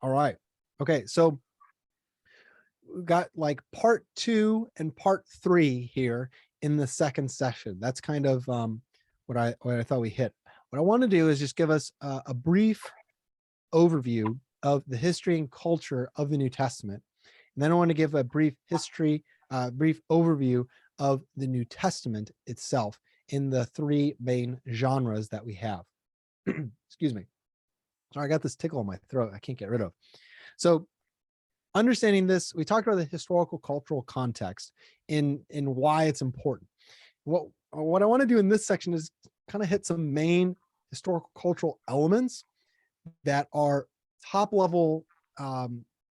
All right. Okay. So we've got like part 2 and part 3 here in the second session. That's kind of what I thought we hit. What I want to do is just give us a brief overview of the history and culture of the New Testament. And then I want to give a brief overview of the New Testament itself in the 3 main genres that we have. Excuse me. Sorry, I got this tickle in my throat I can't get rid of. So understanding this, we talked about the historical cultural context in why it's important. What I want to do in this section is kind of hit some main historical cultural elements that are top level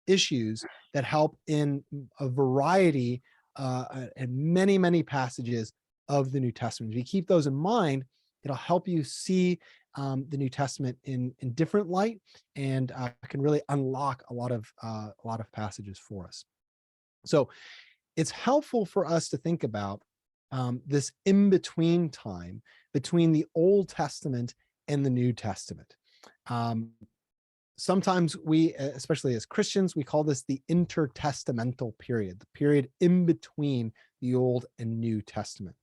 issues that help in a variety and many passages of the New Testament. If you keep those in mind, it'll help you see the New Testament in different light, and can really unlock a lot of passages for us. So it's helpful for us to think about this in-between time between the Old Testament and the New Testament. Sometimes we, especially as Christians, we call this the intertestamental period, the period in between the Old and New Testament.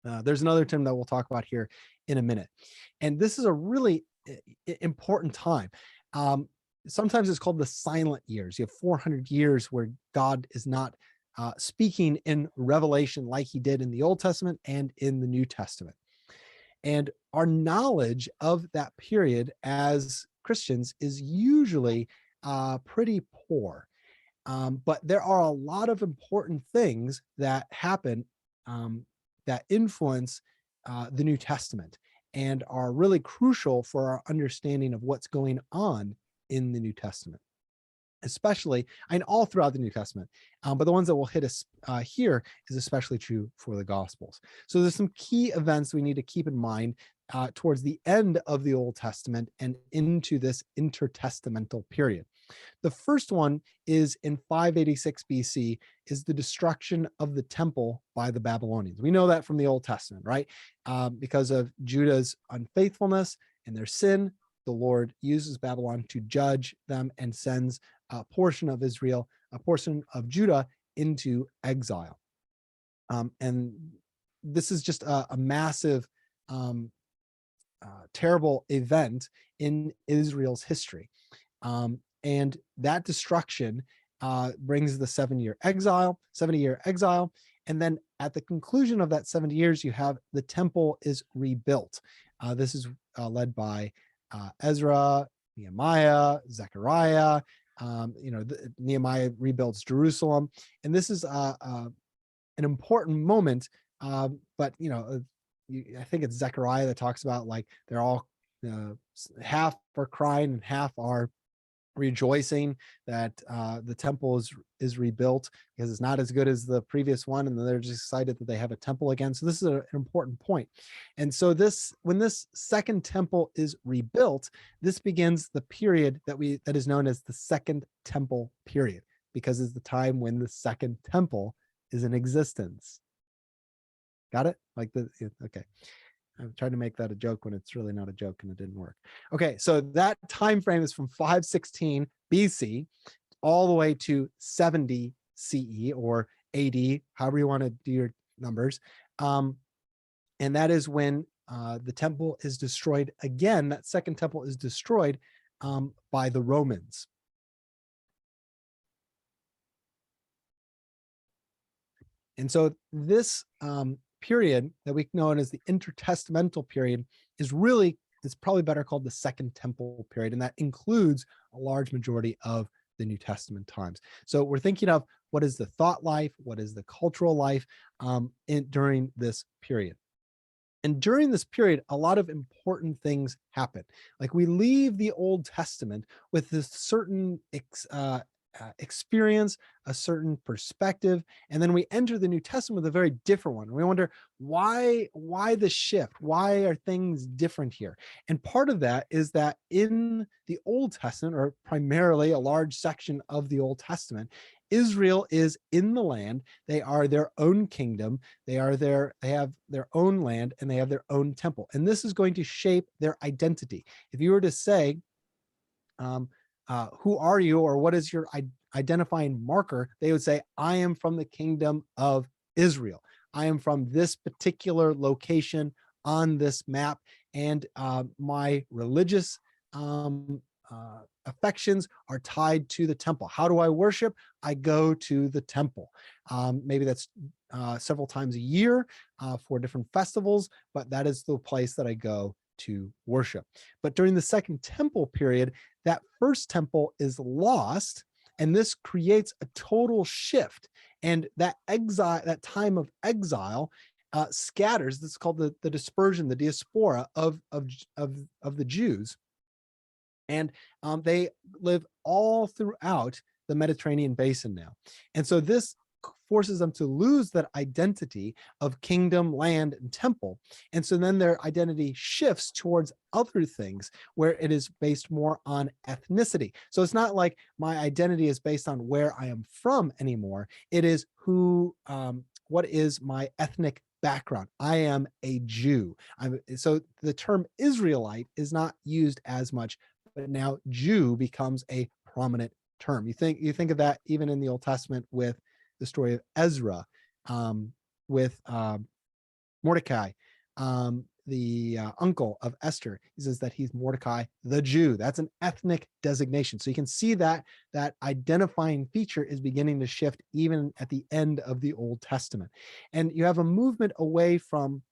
There's another term that we'll talk about here in a minute. And this is a really important time. Sometimes it's called the silent years. You have 400 years where God is not speaking in revelation like he did in the Old Testament and in the New Testament. And our knowledge of that period as Christians is usually pretty poor. But there are a lot of important things that happen that influence the New Testament and are really crucial for our understanding of what's going on in the New Testament, especially, and all throughout the New Testament. But the ones that will hit us here is especially true for the Gospels. So there's some key events we need to keep in mind towards the end of the Old Testament and into this intertestamental period. The first one is in 586 BC, is the destruction of the temple by the Babylonians. We know that from the Old Testament, right? Because of Judah's unfaithfulness and their sin, the Lord uses Babylon to judge them and sends a portion of Israel, a portion of Judah into exile. And this is just a massive, terrible event in Israel's history. And that destruction brings the 70-year exile. And then at the conclusion of that 70 years, you have the temple is rebuilt. This is led by Ezra, Nehemiah, Zechariah. Nehemiah rebuilds Jerusalem. And this is an important moment. But, I think it's Zechariah that talks about like they're all half are crying and half are rejoicing that the temple is rebuilt because it's not as good as the previous one, and then they're just excited that they have a temple again. So this is an important point. And so when this second temple is rebuilt, this begins the period that is known as the Second Temple period, because it's the time when the second temple is in existence. Got it? Okay. I'm trying to make that a joke when it's really not a joke and it didn't work. Okay, so that time frame is from 516 BC all the way to 70 CE or AD, however you want to do your numbers. And that is when the temple is destroyed again. That second temple is destroyed by the Romans. And so this period that we know as the intertestamental period is probably better called the Second Temple period, and that includes a large majority of the New Testament times. So we're thinking of what is the thought life, what is the cultural life during this period. And during this period, a lot of important things happen. Like we leave the Old Testament with this certain experience, a certain perspective, and then we enter the New Testament with a very different one. And we wonder why the shift? Why are things different here? And part of that is that in the Old Testament, or primarily a large section of the Old Testament, Israel is in the land. They are their own kingdom. They have their own land, and they have their own temple. And this is going to shape their identity. If you were to say, who are you, or what is your identifying marker, they would say, I am from the kingdom of Israel. I am from this particular location on this map, and my religious affections are tied to the temple. How do I worship? I go to the temple. Maybe that's several times a year for different festivals, but that is the place that I go to worship. But during the Second Temple period, that first temple is lost, and this creates a total shift. And that exile, that time of exile, scatters. This is called the dispersion, the diaspora of the Jews, and they live all throughout the Mediterranean basin now. And so this forces them to lose that identity of kingdom, land, and temple. And so then their identity shifts towards other things where it is based more on ethnicity. So it's not like my identity is based on where I am from anymore. It is what is my ethnic background. I am a Jew. So the term Israelite is not used as much, but now Jew becomes a prominent term. You think of that even in the Old Testament with the story of Ezra, with Mordecai, the uncle of Esther. He says that he's Mordecai the Jew. That's an ethnic designation. So you can see that that identifying feature is beginning to shift even at the end of the Old Testament. And you have a movement away from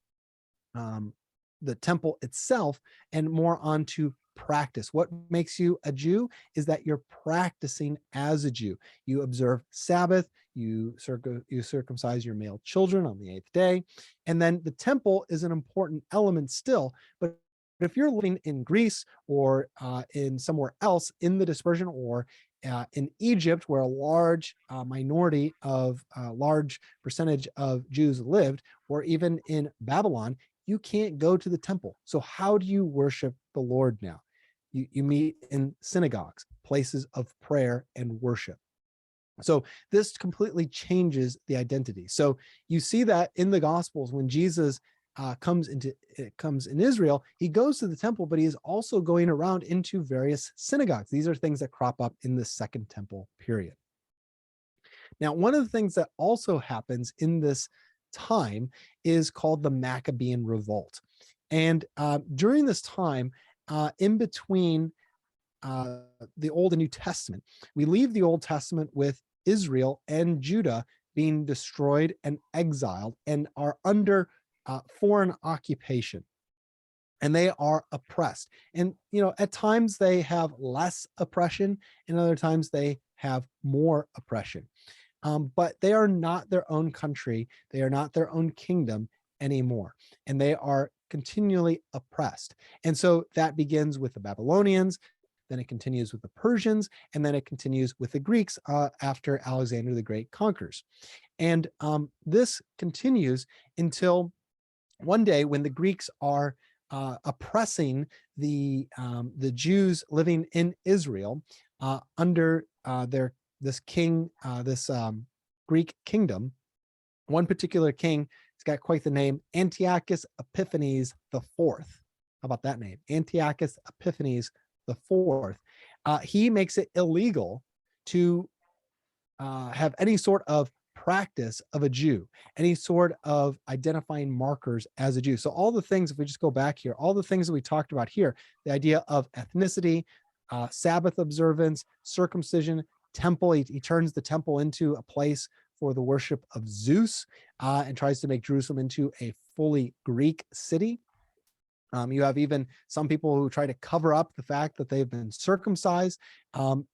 the temple itself and more onto practice. What makes you a Jew is that you're practicing as a Jew. You observe Sabbath, you circumcise your male children on the 8th day, and then the temple is an important element still. But if you're living in Greece or in somewhere else in the dispersion, or in Egypt, where a large minority of large percentage of Jews lived, or even in Babylon, you can't go to the temple. So how do you worship the Lord now? You meet in synagogues, places of prayer and worship. So this completely changes the identity. So you see that in the Gospels when Jesus comes in Israel, he goes to the temple, but he is also going around into various synagogues. These are things that crop up in the Second Temple period. Now, one of the things that also happens in this time is called the Maccabean Revolt. And during this time, in between the Old and New Testament, we leave the Old Testament with Israel and Judah being destroyed and exiled and are under foreign occupation. And they are oppressed. And, at times they have less oppression, and other times they have more oppression. But they are not their own country. They are not their own kingdom anymore. And they are continually oppressed. And so that begins with the Babylonians, then it continues with the Persians, and then it continues with the Greeks after Alexander the Great conquers. And this continues until one day when the Greeks are oppressing the Jews living in Israel under this Greek kingdom. One particular king, he's got quite the name, Antiochus Epiphanes IV. How about that name? Antiochus Epiphanes IV. He makes it illegal to have any sort of practice of a Jew, any sort of identifying markers as a Jew. So all the things, if we just go back here, all the things that we talked about here, the idea of ethnicity, Sabbath observance, circumcision, temple, he turns the temple into a place for the worship of Zeus and tries to make Jerusalem into a fully Greek city. You have even some people who try to cover up the fact that they've been circumcised. And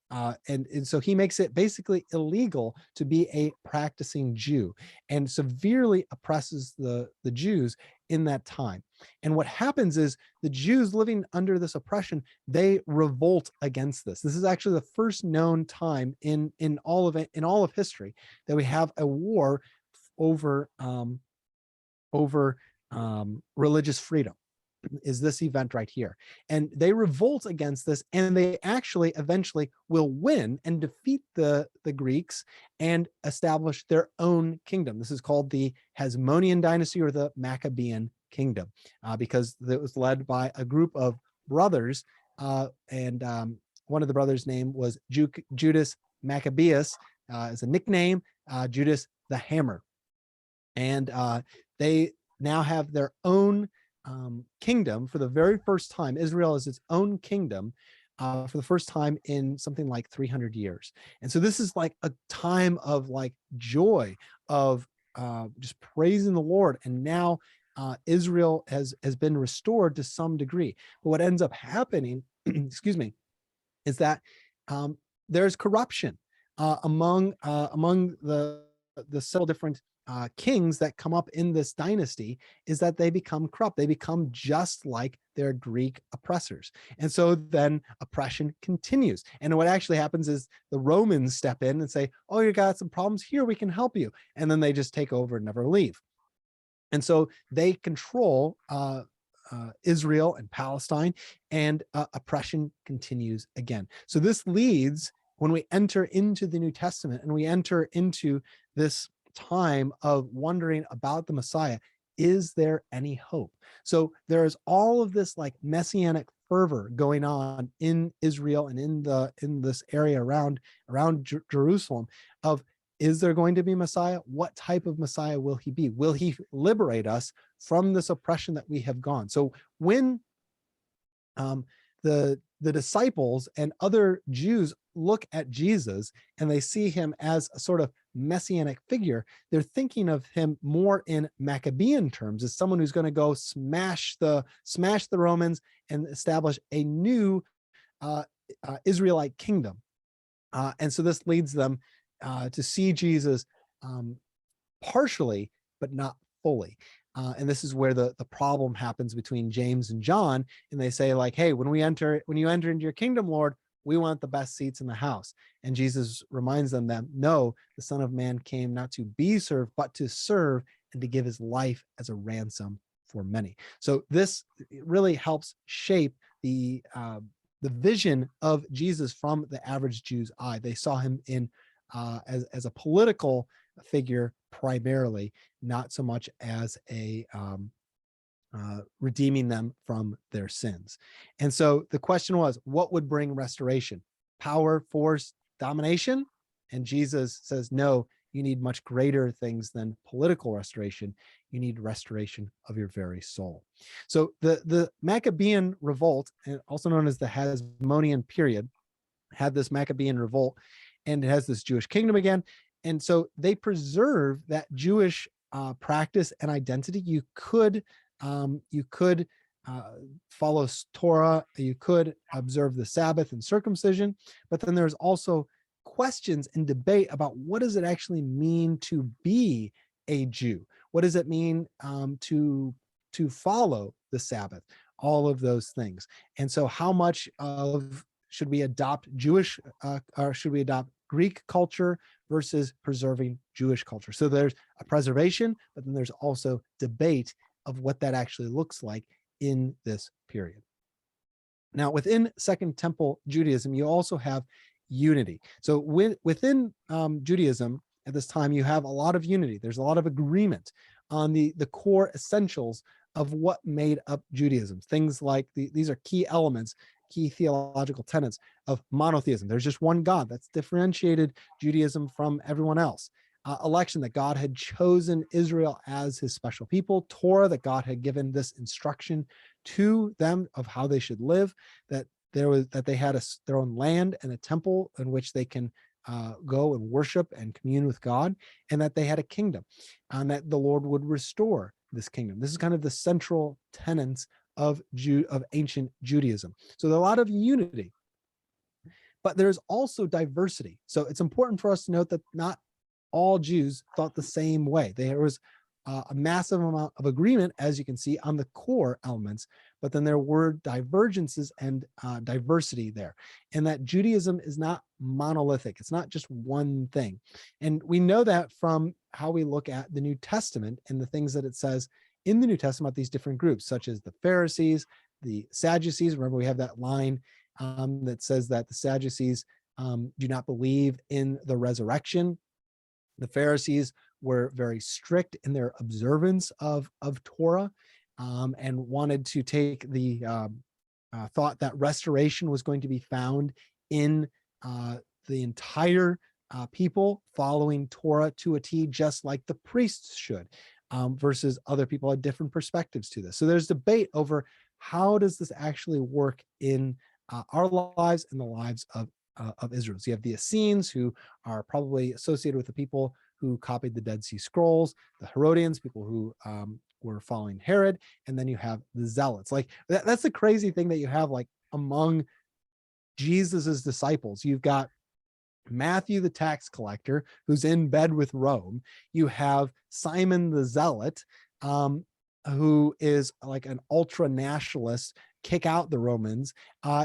so he makes it basically illegal to be a practicing Jew and severely oppresses the Jews in that time. And what happens is the Jews living under this oppression, they revolt against this. This is actually the first known time in all of history that we have a war over religious freedom. Is this event right here. And they revolt against this, and they actually eventually will win and defeat the Greeks and establish their own kingdom. This is called the Hasmonean dynasty or the Maccabean kingdom because it was led by a group of brothers and one of the brothers' name was Judas Maccabeus, as a nickname, Judas the Hammer. And they now have their own kingdom for the very first time. Israel is its own kingdom for the first time in something like 300 years. And so this is like a time of like joy, of just praising the Lord. And now Israel has been restored to some degree. But what ends up happening, excuse me, is that there's corruption among the several different kings that come up in this dynasty, is that they become corrupt. They become just like their Greek oppressors. And so then oppression continues. And what actually happens is the Romans step in and say, oh, you got some problems here, we can help you. And then they just take over and never leave. And so they control Israel and Palestine, and oppression continues again. So this leads, when we enter into the New Testament and we enter into this time of wondering about the Messiah, is there any hope? So there is all of this like messianic fervor going on in Israel and in this area around Jerusalem of, is there going to be Messiah? What type of Messiah will he be? Will he liberate us from this oppression that we have gone? So when the disciples and other Jews look at Jesus and they see him as a sort of messianic figure, they're thinking of him more in Maccabean terms, as someone who's going to go smash the Romans and establish a new Israelite kingdom. And so this leads them to see Jesus partially, but not fully. And this is where the problem happens between James and John. And they say like, hey, when you enter into your kingdom, Lord, we want the best seats in the house. And Jesus reminds them that no, the Son of Man came not to be served, but to serve and to give his life as a ransom for many. So this really helps shape the vision of Jesus from the average Jew's eye. They saw him in as a political figure primarily, not so much as a redeeming them from their sins. And so the question was, what would bring restoration? Power, force, domination? And Jesus says, no, you need much greater things than political restoration. You need restoration of your very soul. So the Maccabean revolt, also known as the Hasmonean period, had this Maccabean revolt, and it has this Jewish kingdom again. And so they preserve that Jewish practice and identity. You could follow Torah, you could observe the Sabbath and circumcision, but then there's also questions and debate about what does it actually mean to be a Jew? What does it mean to follow the Sabbath? All of those things. And so how much of should we adopt Jewish or should we adopt Greek culture versus preserving Jewish culture? So there's a preservation, but then there's also debate of what that actually looks like in this period. Now, within Second Temple Judaism, you also have unity. So within Judaism at this time, you have a lot of unity. There's a lot of agreement on the core essentials of what made up Judaism. Things like these are key elements, key theological tenets of monotheism. There's just one God. That's differentiated Judaism from everyone else. Election, that God had chosen Israel as his special people. Torah, that God had given this instruction to them of how they should live. That they had their own land and a temple in which they can go and worship and commune with God, and that they had a kingdom, and that the Lord would restore this kingdom. This is kind of the central tenets of ancient Judaism. So there's a lot of unity, but there's also diversity. So it's important for us to note that not all Jews thought the same way. There was a massive amount of agreement, as you can see, on the core elements, but then there were divergences and diversity there. And that Judaism is not monolithic. It's not just one thing. And we know that from how we look at the New Testament and the things that it says in the New Testament about these different groups, such as the Pharisees, the Sadducees. Remember, we have that line that says that the Sadducees do not believe in the resurrection. The Pharisees were very strict in their observance of Torah and wanted to take the thought that restoration was going to be found in the entire people following Torah to a T, just like the priests should, versus other people had different perspectives to this. So there's debate over how does this actually work in our lives and the lives of Israel. So you have the Essenes, who are probably associated with the people who copied the Dead Sea Scrolls, the Herodians, people who were following Herod, and then you have the Zealots. Like that's the crazy thing that you have, like among Jesus's disciples. You've got Matthew the tax collector, who's in bed with Rome. You have Simon the Zealot, who is like an ultra nationalist, kick out the Romans.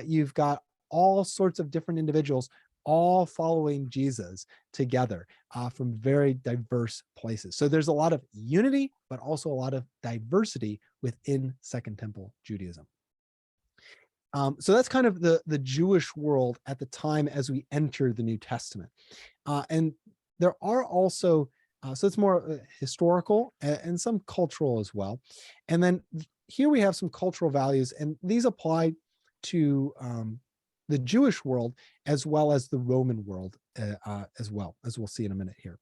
You've got all sorts of different individuals all following Jesus together from very diverse places. So there's a lot of unity, but also a lot of diversity within Second Temple Judaism. So that's kind of the Jewish world at the time as we enter the New Testament. And there are also, so it's more historical and some cultural as well. And then here we have some cultural values, and these apply to the Jewish world as well as the Roman world as well, as we'll see in a minute here.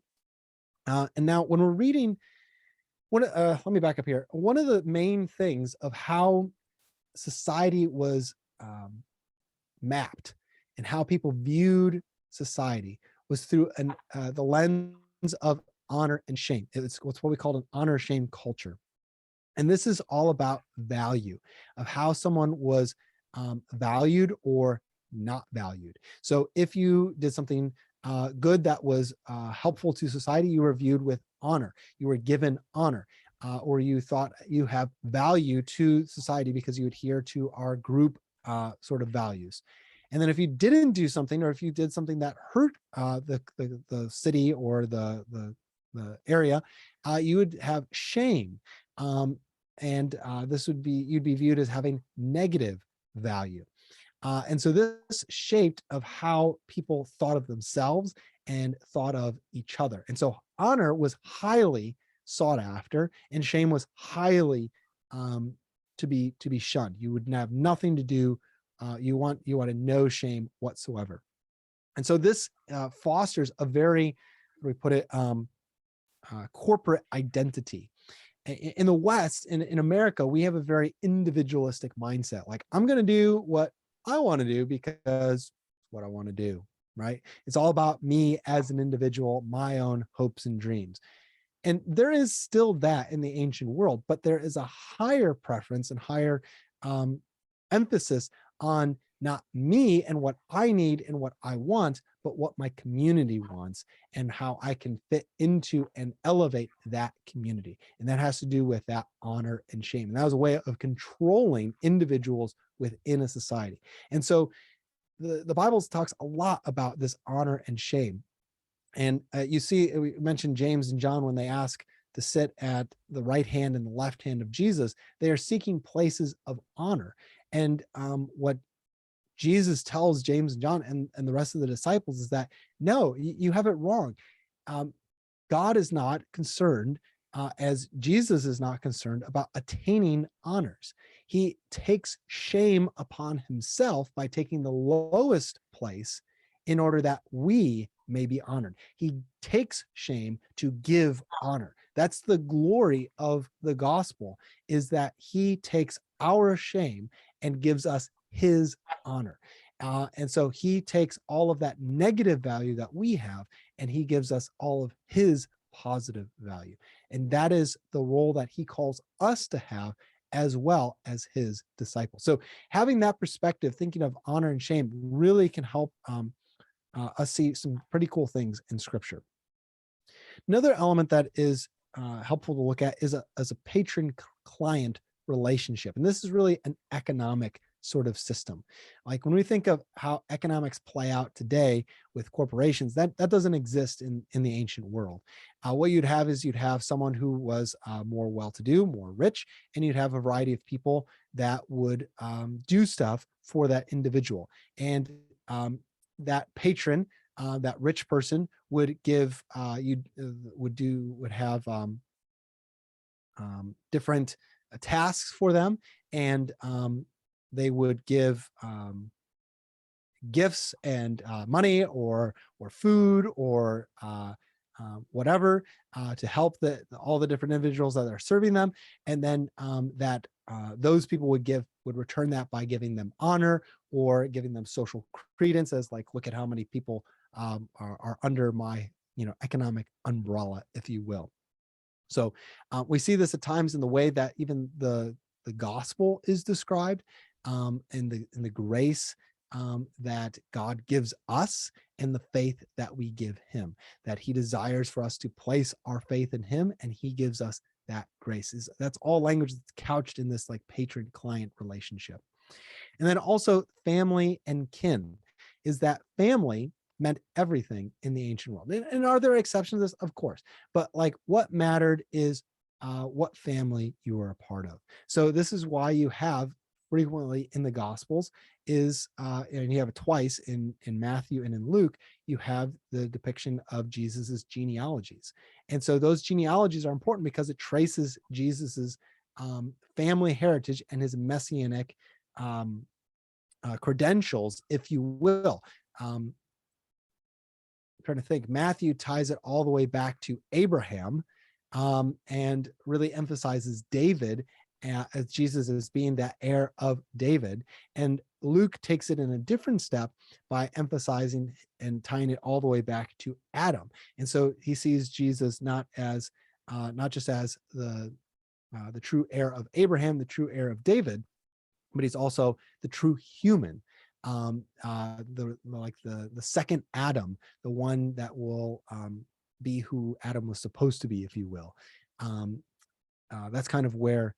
And now when we're reading, let me back up here. One of the main things of how society was mapped and how people viewed society was through the lens of honor and shame. It's what we call an honor shame culture. And this is all about value, of how someone was valued or not valued. So if you did something good that was helpful to society, you were viewed with honor. You were given honor. Or you thought you have value to society because you adhere to our group sort of values. And then if you didn't do something, or if you did something that hurt the city or the area, you would have shame. And this would be, you'd be viewed as having negative value. And so this shaped of how people thought of themselves and thought of each other. And so honor was highly sought after, and shame was highly to be shunned. You would have nothing to do. You wanted no shame whatsoever. And so this fosters a very, how do we put it, corporate identity. In the West, in America, we have a very individualistic mindset. Like, I'm going to do what I want to do because what I want to do, right? It's all about me as an individual, my own hopes and dreams. And there is still that in the ancient world, but there is a higher preference and higher emphasis on not me and what I need and what I want, but what my community wants and how I can fit into and elevate that community. And that has to do with that honor and shame. And that was a way of controlling individuals within a society. And so the Bible talks a lot about this honor and shame. And you see, we mentioned James and John, when they ask to sit at the right hand and the left hand of Jesus, they are seeking places of honor. And what Jesus tells James and John and the rest of the disciples is that, no, you have it wrong. God is not concerned, as Jesus is not concerned about attaining honors. He takes shame upon himself by taking the lowest place in order that we may be honored. He takes shame to give honor. That's the glory of the gospel, is that he takes our shame and gives us his honor. And so he takes all of that negative value that we have, and he gives us all of his positive value. And that is the role that he calls us to have as well as his disciples. So having that perspective, thinking of honor and shame, really can help us see some pretty cool things in scripture. Another element that is helpful to look at is as a patron-client relationship. And this is really an economic sort of system. Like when we think of how economics play out today with corporations, that doesn't exist in the ancient world. What you'd have is you'd have someone who was more well-to-do, more rich, and you'd have a variety of people that would do stuff for that individual. And that patron, that rich person would give, would have different tasks for them, and they would give gifts and money or food or whatever to help all the different individuals that are serving them, and then that those people would return that by giving them honor or giving them social credence, as like, look at how many people are under my economic umbrella, if you will. So we see this at times in the way that even the gospel is described, in the grace that God gives us and the faith that we give him, that he desires for us to place our faith in him, and he gives us that grace. That's all language that's couched in this like patron-client relationship. And then also family and kin, is that family meant everything in the ancient world. And are there exceptions to this? Of course. But like what mattered is what family you were a part of. So this is why you have frequently in the Gospels is, and you have it twice in Matthew and in Luke, you have the depiction of Jesus's genealogies. And so those genealogies are important because it traces Jesus's family heritage and his messianic credentials, if you will. I'm trying to think. Matthew ties it all the way back to Abraham, and really emphasizes David as Jesus as being that heir of David. And Luke takes it in a different step by emphasizing and tying it all the way back to Adam. And so he sees Jesus not just as the true heir of Abraham, the true heir of David, but he's also the true human, the second Adam, the one that will be who Adam was supposed to be, if you will. That's kind of where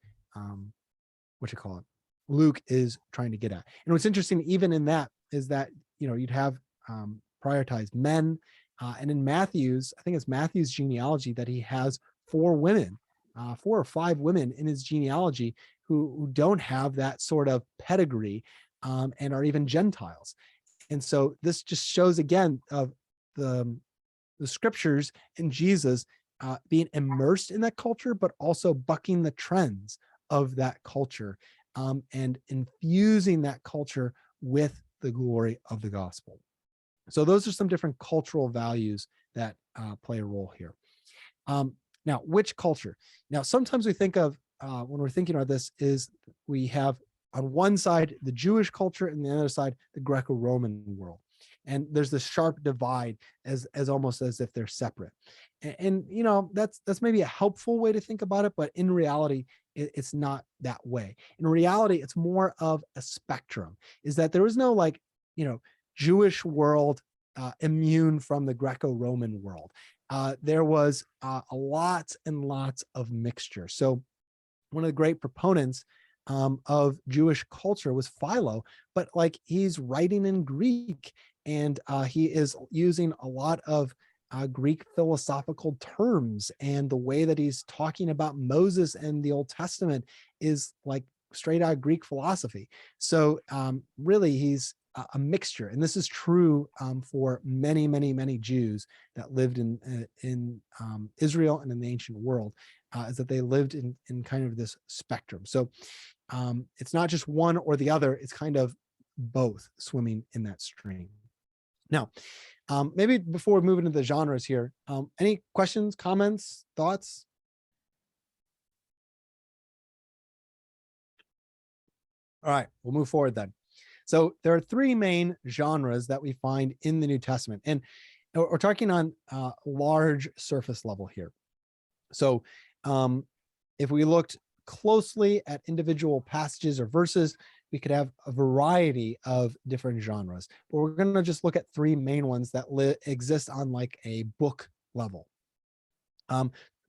Luke is trying to get at. And what's interesting, even in that, is that you'd have prioritized men, and in Matthew's, I think it's Matthew's genealogy, that he has 4 or 5 women in his genealogy who don't have that sort of pedigree, and are even Gentiles. And so this just shows again of the scriptures and Jesus being immersed in that culture, but also bucking the trends of that culture, and infusing that culture with the glory of the gospel. So those are some different cultural values that play a role here. Now, which culture? Now, sometimes we think of, when we're thinking about this, is we have on one side the Jewish culture and the other side the Greco-Roman world. And there's this sharp divide as almost as if they're separate. And that's maybe a helpful way to think about it, but in reality, it's not that way. In reality, it's more of a spectrum, is that there is no Jewish world immune from the Greco-Roman world. There was lots and lots of mixture. So one of the great proponents of Jewish culture was Philo, but he's writing in Greek, and he is using a lot of Greek philosophical terms, and the way that he's talking about Moses and the Old Testament is like straight out Greek philosophy. So really he's a mixture, and this is true for many, many, many Jews that lived in Israel and in the ancient world, is that they lived in kind of this spectrum. So it's not just one or the other, it's kind of both swimming in that stream. Now, maybe before we move into the genres here, any questions, comments, thoughts? All right, we'll move forward then. So there are 3 main genres that we find in the New Testament, and we're talking on large surface level here. So if we looked closely at individual passages or verses, we could have a variety of different genres, but we're going to just look at 3 main ones that exist on like a book level.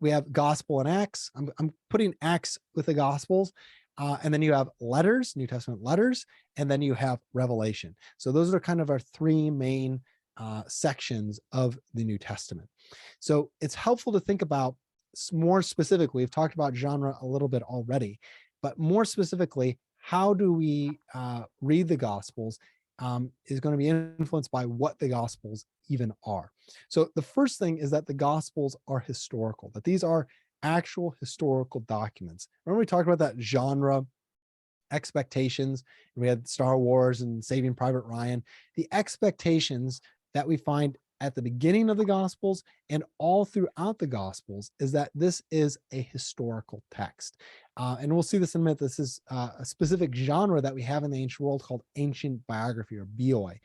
We have Gospel and Acts. I'm putting Acts with the Gospels. And then you have letters, New Testament letters, and then you have Revelation. So those are kind of our 3 main sections of the New Testament. So it's helpful to think about more specifically, we've talked about genre a little bit already, but more specifically, how do we read the Gospels is going to be influenced by what the Gospels even are. So the first thing is that the Gospels are historical, that these are actual historical documents. Remember we talked about that genre expectations. We had Star Wars and Saving Private Ryan. The expectations that we find at the beginning of the Gospels and all throughout the Gospels is that this is a historical text. And we'll see this in a minute. This is a specific genre that we have in the ancient world called ancient biography, or bioi.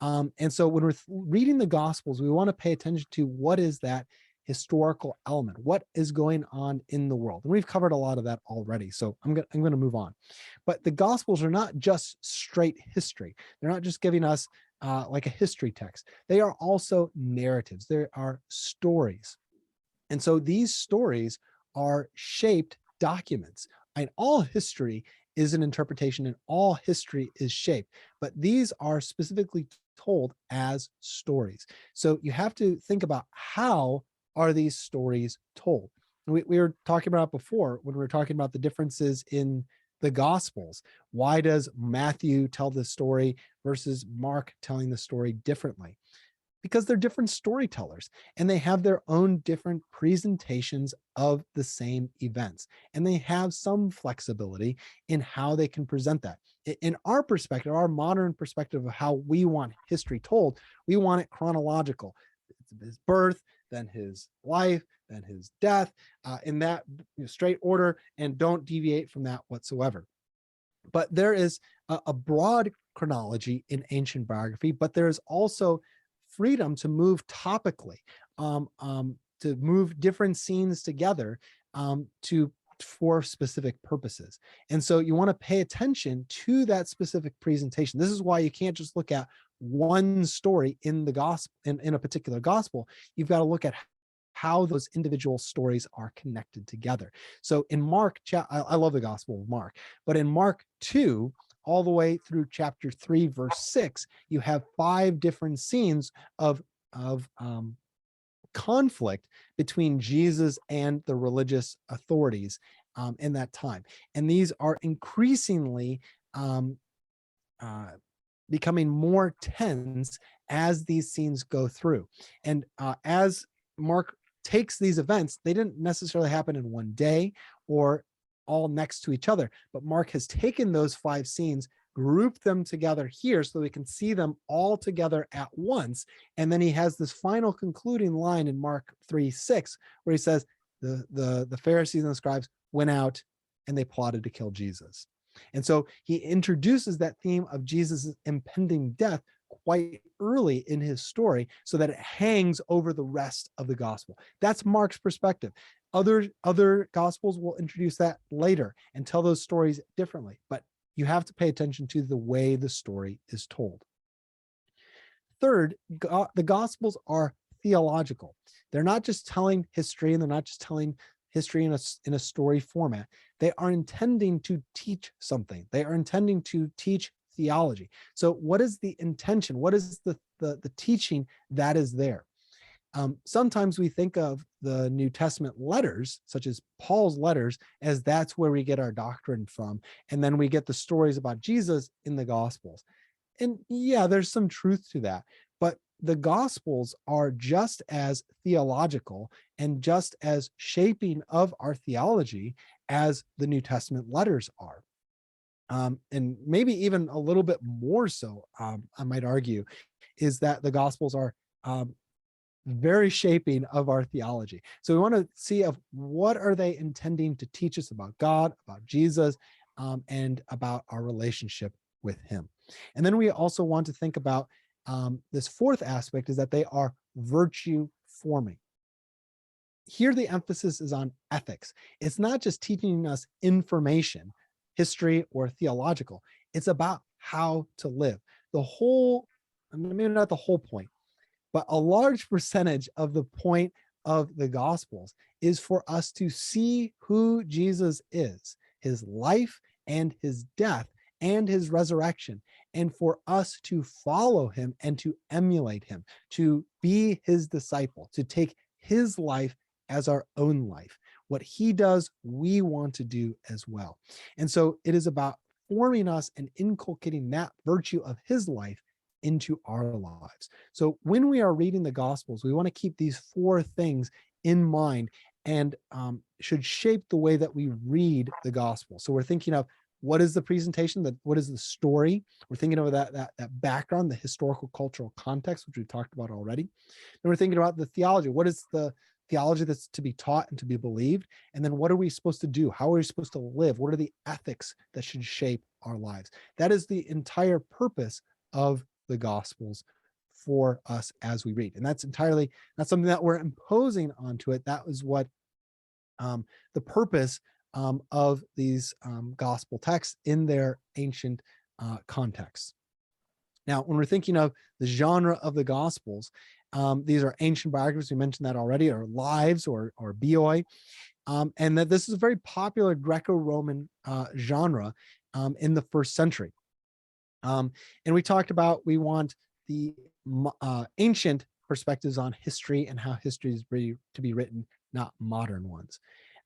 And so when we're reading the Gospels, we want to pay attention to what is that historical element, what is going on in the world. And we've covered a lot of that already, so I'm going to move on. But the Gospels are not just straight history. They're not just giving us like a history text. They are also narratives. There are stories. And so these stories are shaped documents. And all history is an interpretation, and all history is shaped. But these are specifically told as stories. So you have to think about, how are these stories told? We were talking about before when we were talking about the differences in the Gospels. Why does Matthew tell the story versus Mark telling the story differently? Because they're different storytellers, and they have their own different presentations of the same events. And they have some flexibility in how they can present that. In our perspective, our modern perspective of how we want history told, we want it chronological. His birth, then his life, then his death, in that straight order, and don't deviate from that whatsoever. But there is a broad chronology in ancient biography, but there is also freedom to move topically, to move different scenes together for specific purposes. And so you want to pay attention to that specific presentation. This is why you can't just look at one story in the gospel, in a particular gospel. You've got to look at how those individual stories are connected together. So in Mark, I love the Gospel of Mark, but in Mark 2, all the way through chapter 3, verse 6, you have 5 different scenes of conflict between Jesus and the religious authorities in that time. And these are increasingly becoming more tense as these scenes go through. And as Mark takes these events, they didn't necessarily happen in one day or all next to each other, but Mark has taken those 5 scenes, grouped them together here so we can see them all together at once. And then he has this final concluding line in Mark 3:6, where he says, the Pharisees and the scribes went out and they plotted to kill Jesus. And so he introduces that theme of Jesus' impending death quite early in his story so that it hangs over the rest of the gospel. That's Mark's perspective. Other gospels will introduce that later and tell those stories differently, but you have to pay attention to the way the story is told. Third, the gospels are theological. They're not just telling history, and they're not just telling history in a story format. They are intending to teach something. They are intending to teach theology. So what is the intention? What is the teaching that is there? Sometimes we think of the New Testament letters, such as Paul's letters, as that's where we get our doctrine from. And then we get the stories about Jesus in the Gospels. And yeah, there's some truth to that. But the Gospels are just as theological and just as shaping of our theology as the New Testament letters are. And maybe even a little bit more so, I might argue, is that the Gospels are very shaping of our theology. So we want to see of what are they intending to teach us about God, about Jesus, and about our relationship with him. And then we also want to think about this fourth aspect, is that they are virtue forming. Here the emphasis is on ethics. It's not just teaching us information, history or theological. It's about how to live. The whole, maybe not the whole point, but a large percentage of the point of the Gospels is for us to see who Jesus is, his life and his death and his resurrection, and for us to follow him and to emulate him, to be his disciple, to take his life as our own life. What he does, we want to do as well. And so it is about forming us and inculcating that virtue of his life into our lives. So when we are reading the Gospels, we want to keep these 4 things in mind and should shape the way that we read the Gospel. So we're thinking of What is the presentation? What is the story? We're thinking of that background, the historical cultural context, which we've talked about already. Then we're thinking about the theology. What is the theology that's to be taught and to be believed? And then what are we supposed to do? How are we supposed to live? What are the ethics that should shape our lives? That is the entire purpose of the Gospels for us as we read. And that's entirely not something that we're imposing onto it. That was what the purpose of these gospel texts in their ancient context. Now, when we're thinking of the genre of the Gospels, these are ancient biographies. We mentioned that already, or lives, or bioi, and that this is a very popular Greco-Roman genre in the first century. And we talked about we want the ancient perspectives on history and how history is to be written, not modern ones.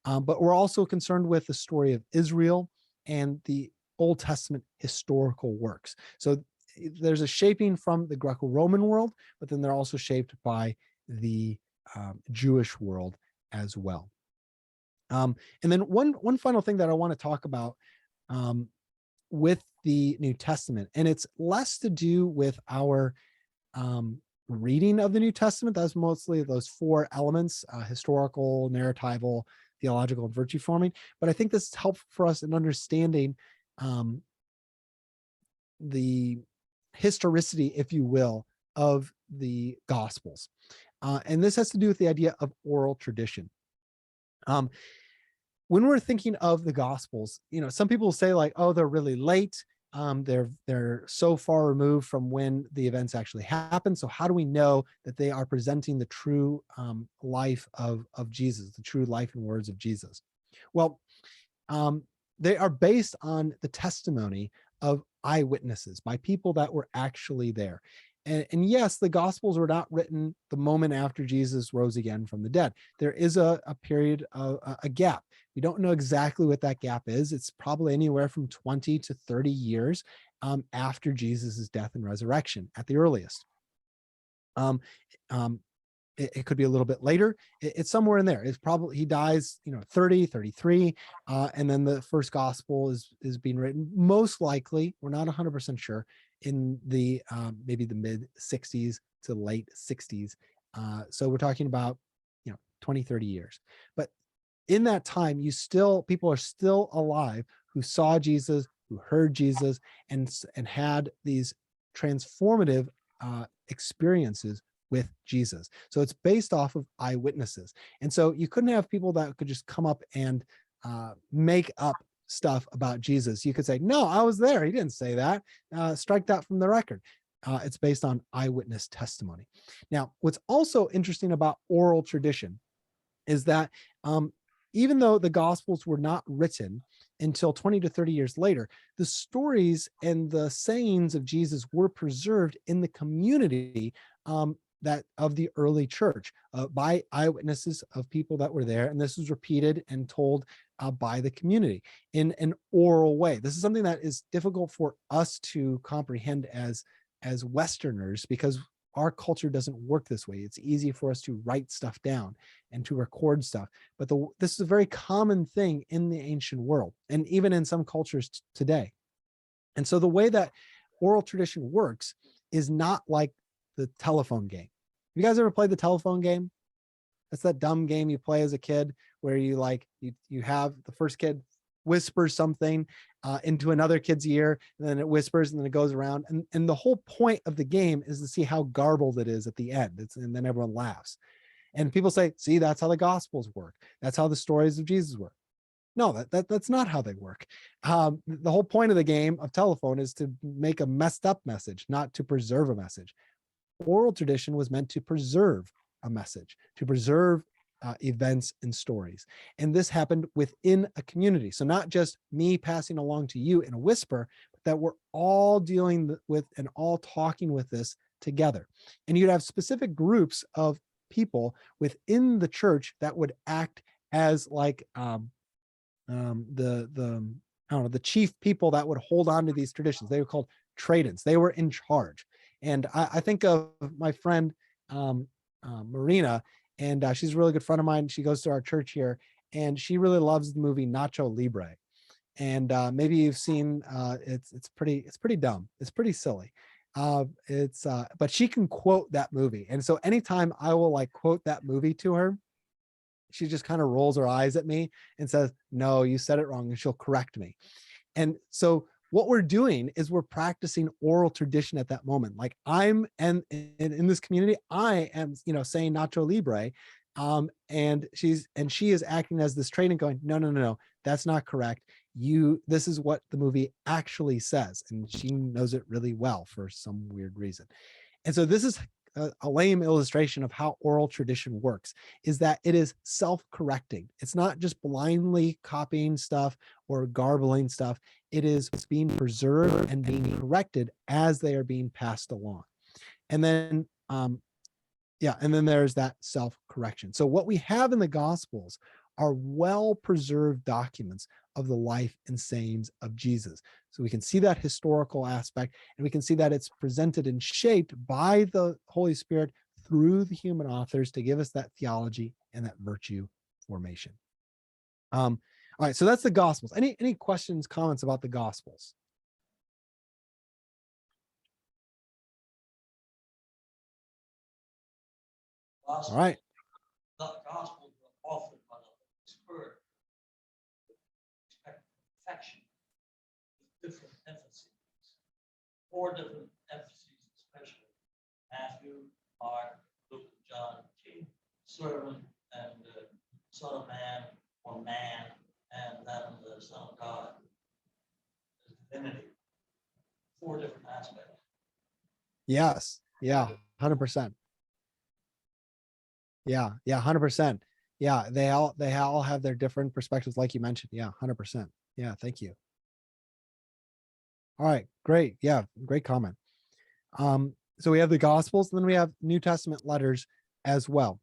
But we're also concerned with the story of Israel and the Old Testament historical works. So there's a shaping from the Greco-Roman world, but then they're also shaped by the Jewish world as well. And then one final thing that I want to talk about with the New Testament, and it's less to do with our reading of the New Testament. That's mostly those four elements: historical, narratival, theological, and virtue forming. But I think this is helpful for us in understanding the historicity, if you will, of the Gospels. And this has to do with the idea of oral tradition. When we're thinking of the Gospels, some people say like, oh, they're really late. They're so far removed from when the events actually happened. So how do we know that they are presenting the true life of Jesus, the true life and words of Jesus? Well, they are based on the testimony of eyewitnesses, by people that were actually there. And yes, the Gospels were not written the moment after Jesus rose again from the dead. There is a period of a gap. We don't know exactly what that gap is. It's probably anywhere from 20 to 30 years after Jesus's death and resurrection at the earliest. It could be a little bit later. It's somewhere in there. It's probably, he dies, 30, 33, and then the first gospel is being written, most likely, we're not 100% sure, in the maybe the mid 60s to late 60s. So we're talking about 20, 30 years. But in that time, people are still alive who saw Jesus, who heard Jesus, and had these transformative experiences with Jesus. So it's based off of eyewitnesses. And so you couldn't have people that could just come up and make up stuff about Jesus. You could say, no, I was there. He didn't say that. Strike that from the record. It's based on eyewitness testimony. Now, what's also interesting about oral tradition is that even though the Gospels were not written until 20 to 30 years later, the stories and the sayings of Jesus were preserved in the community that of the early church by eyewitnesses of people that were there. And this was repeated and told by the community in an oral way. This is something that is difficult for us to comprehend as Westerners, because our culture doesn't work this way. It's easy for us to write stuff down and to record stuff. But this is a very common thing in the ancient world, and even in some cultures today. And so the way that oral tradition works is not like the telephone game. You guys ever played the telephone game? That's that dumb game you play as a kid where you have the first kid whispers something into another kid's ear, and then it whispers, and then it goes around. And the whole point of the game is to see how garbled it is at the end. And then everyone laughs. And people say, see, that's how the Gospels work. That's how the stories of Jesus work. No, that's not how they work. The whole point of the game of telephone is to make a messed up message, not to preserve a message. Oral tradition was meant to preserve a message, to preserve events and stories. And this happened within a community. So not just me passing along to you in a whisper, but that we're all dealing with and all talking with this together. And you'd have specific groups of people within the church that would act as like the chief people that would hold on to these traditions. They were called tradents. They were in charge. And I think of my friend Marina, and she's a really good friend of mine. She goes to our church here, and she really loves the movie Nacho Libre. and maybe you've seen it's pretty dumb. It's pretty silly. But she can quote that movie, and so anytime I will like quote that movie to her, she just kind of rolls her eyes at me and says, "No, you said it wrong," and she'll correct me. And so what we're doing is we're practicing oral tradition at that moment. Like I'm, and in this community, I am, saying Nacho Libre. And she is acting as this training going, no, that's not correct. This is what the movie actually says. And she knows it really well for some weird reason. And so this is a lame illustration of how oral tradition works, is that it is self-correcting. It's not just blindly copying stuff or garbling stuff. It is being preserved and being corrected as they are being passed along. And then, and then there's that self-correction. So what we have in the Gospels are well-preserved documents of the life and sayings of Jesus. So we can see that historical aspect, and we can see that it's presented and shaped by the Holy Spirit through the human authors to give us that theology and that virtue formation. All right, so that's the Gospels. Any questions, comments about the Gospels? All right. The Gospels are authored by the Holy Spirit. Perfection, with different emphases, 4 different emphases, especially Matthew, Mark, Luke, John, King, servant, and Son of Man, or man, and then the Son of God, the divinity. 4 different aspects. Yes. Yeah. 100%. Yeah. 100%. Yeah. They all have their different perspectives, like you mentioned. Yeah. 100%. Yeah. Thank you. All right. Great. Yeah. Great comment. So we have the Gospels, and then we have New Testament letters as well.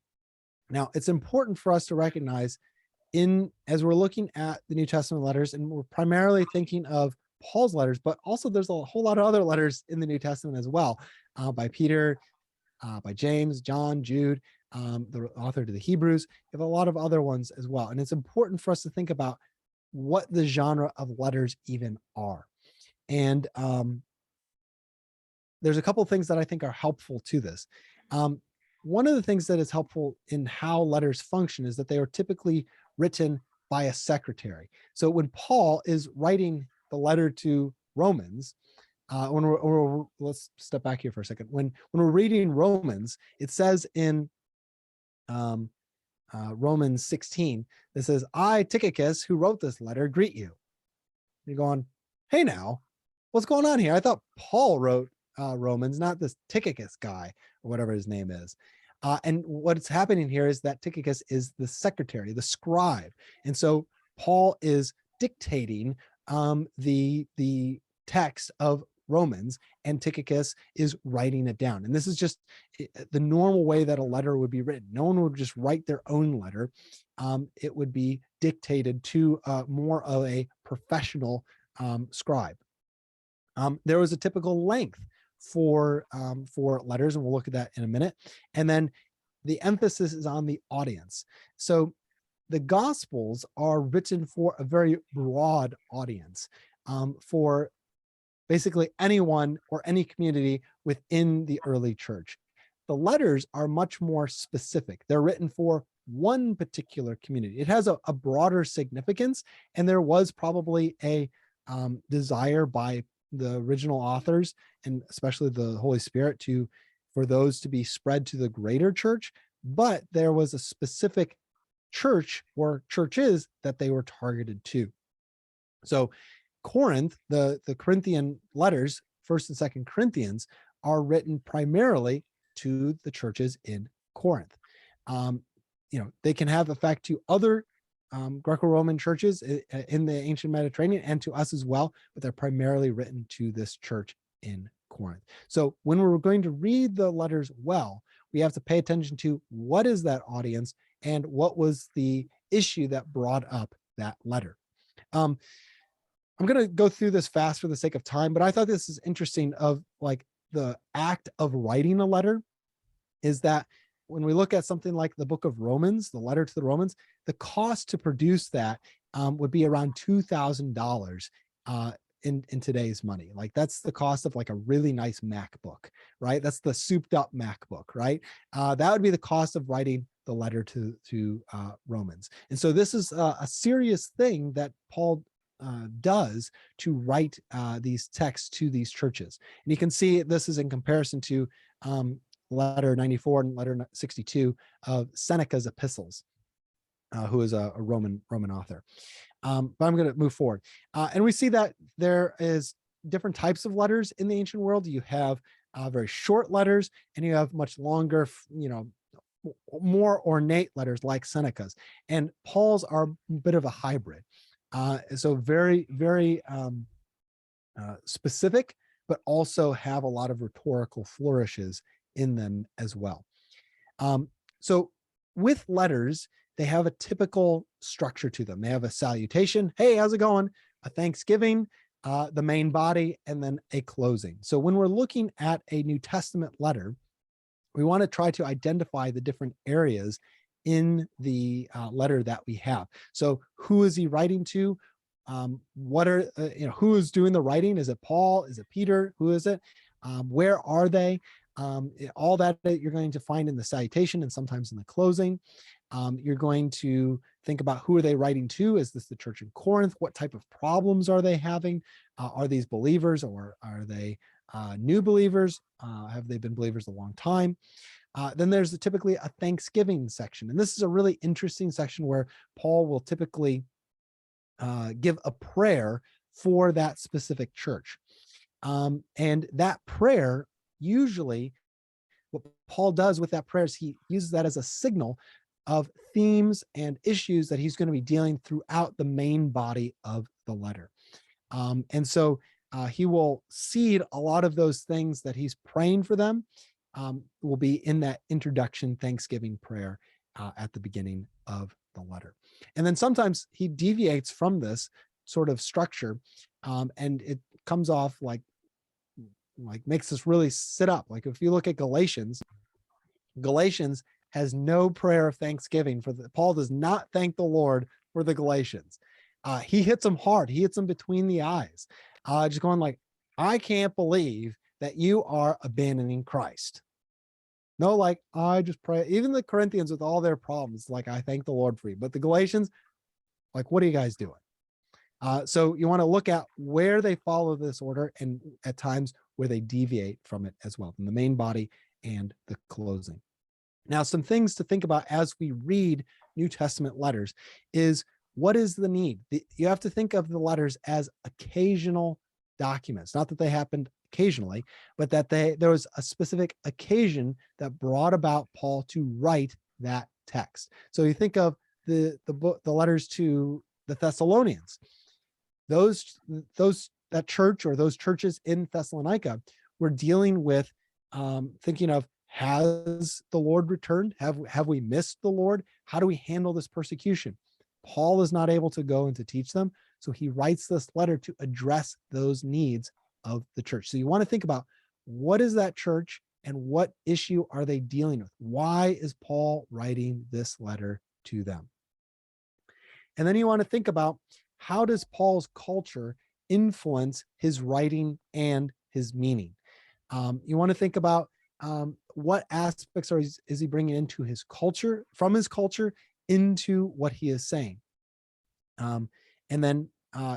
Now, it's important for us to recognize as we're looking at the New Testament letters, and we're primarily thinking of Paul's letters, but also there's a whole lot of other letters in the New Testament as well, by Peter, by James, John, Jude, the author to the Hebrews. You have a lot of other ones as well. And it's important for us to think about what the genre of letters even are. And there's a couple of things that I think are helpful to this. One of the things that is helpful in how letters function is that they are typically written by a secretary. So when Paul is writing the letter to Romans, let's step back here for a second. When we're reading Romans, it says in Romans 16, it says, "I, Tychicus, who wrote this letter, greet you." You're going, hey now, what's going on here? I thought Paul wrote Romans, not this Tychicus guy or whatever his name is. And what's happening here is that Tychicus is the secretary, the scribe. And so Paul is dictating the text of Romans, and Tychicus is writing it down. And this is just the normal way that a letter would be written. No one would just write their own letter. It would be dictated to more of a professional scribe. There was a typical length for letters, and we'll look at that in a minute. And then the emphasis is on the audience. So the Gospels are written for a very broad audience, for basically anyone or any community within the early church. The letters are much more specific. They're written for one particular community. It has a broader significance, and there was probably a desire by the original authors, and especially the Holy Spirit, for those to be spread to the greater church. But there was a specific church or churches that they were targeted to. So Corinth, the Corinthian letters, 1st and 2nd Corinthians, are written primarily to the churches in Corinth. They can have effect to other Greco-Roman churches in the ancient Mediterranean and to us as well, but they're primarily written to this church in Corinth. So when we're going to read the letters well, we have to pay attention to what is that audience and what was the issue that brought up that letter. I'm going to go through this fast for the sake of time, but I thought this is interesting of like the act of writing a letter is that when we look at something like the book of Romans, the letter to the Romans, the cost to produce that would be around $2,000 in today's money. Like that's the cost of like a really nice MacBook, right? That's the souped up MacBook, right? That would be the cost of writing the letter to Romans. And so this is a serious thing that Paul does to write these texts to these churches. And you can see this is in comparison to letter 94 and letter 62 of Seneca's epistles, who is a Roman author. But I'm going to move forward. And we see that there is different types of letters in the ancient world. You have very short letters, and you have much longer, more ornate letters like Seneca's. And Paul's are a bit of a hybrid. So very, very specific, but also have a lot of rhetorical flourishes in them as well. So with letters, they have a typical structure to them. They have a salutation. Hey, how's it going? A thanksgiving, the main body, and then a closing. So when we're looking at a New Testament letter, we want to try to identify the different areas in the letter that we have. So who is he writing to? Who is doing the writing? Is it Paul? Is it Peter? Who is it? Where are they? All that you're going to find in the salutation and sometimes in the closing. You're going to think about who are they writing to? Is this the church in Corinth? What type of problems are they having? Are these believers, or are they new believers? Have they been believers a long time? Then there's typically a Thanksgiving section. And this is a really interesting section where Paul will typically give a prayer for that specific church. And that prayer, usually what Paul does with that prayer is he uses that as a signal of themes and issues that he's going to be dealing throughout the main body of the letter. And so he will seed a lot of those things that he's praying for them, will be in that introduction Thanksgiving prayer at the beginning of the letter. And then sometimes he deviates from this sort of structure, and it comes off like makes us really sit up. Like if you look at Galatians has no prayer of thanksgiving Paul does not thank the Lord for the Galatians. He hits them hard. He hits them between the eyes, just going like, I can't believe that you are abandoning Christ. No, like I just pray. Even the Corinthians with all their problems, like I thank the Lord for you. But the Galatians, like, what are you guys doing? So you want to look at where they follow this order, and at times where they deviate from it as well, from the main body and the closing. Now, some things to think about as we read New Testament letters is, what is the need? You have to think of the letters as occasional documents, not that they happened occasionally, but that there was a specific occasion that brought about Paul to write that text. So you think of the letters to the Thessalonians. That church, or those churches in Thessalonica, were dealing with thinking of, has the Lord returned? Have we missed the Lord? How do we handle this persecution? Paul is not able to go and to teach them, so he writes this letter to address those needs of the church. So you want to think about, what is that church and what issue are they dealing with? Why is Paul writing this letter to them? And then you want to think about, how does Paul's culture influence his writing and his meaning? You want to think about what aspects is he bringing into his culture, from his culture into what he is saying? And then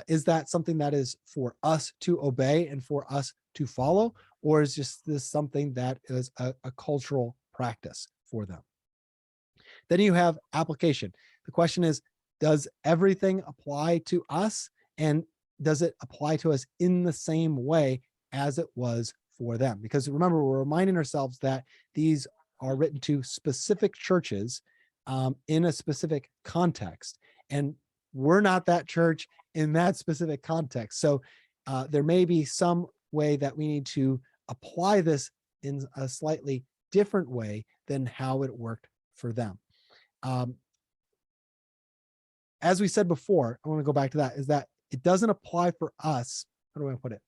is that something that is for us to obey and for us to follow, or is just this something that is a cultural practice for them? Then you have application. The question is, does everything apply to us, and does it apply to us in the same way as it was for them? Because remember, we're reminding ourselves that these are written to specific churches in a specific context, and we're not that church in that specific context. So there may be some way that we need to apply this in a slightly different way than how it worked for them. As we said before, I want to go back to that, is that it doesn't apply for us. How do I put it?